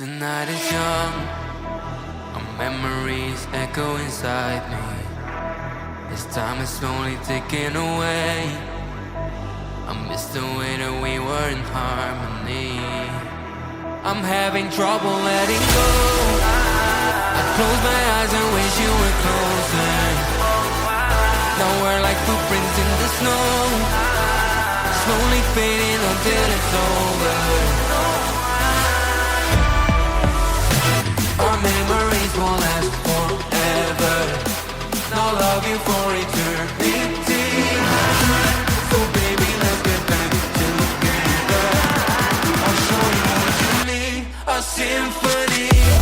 The night is young, our memories echo inside me. As time is slowly ticking away, I miss the way that we were in harmony. I'm having trouble letting go. I close my eyes and wish you were closer. Now we're like footprints in the snow, slowly fading until it's over. Our memories will last forever. Now love you for eternity. So baby, let's get back together. I'll show you what you need, a symphony.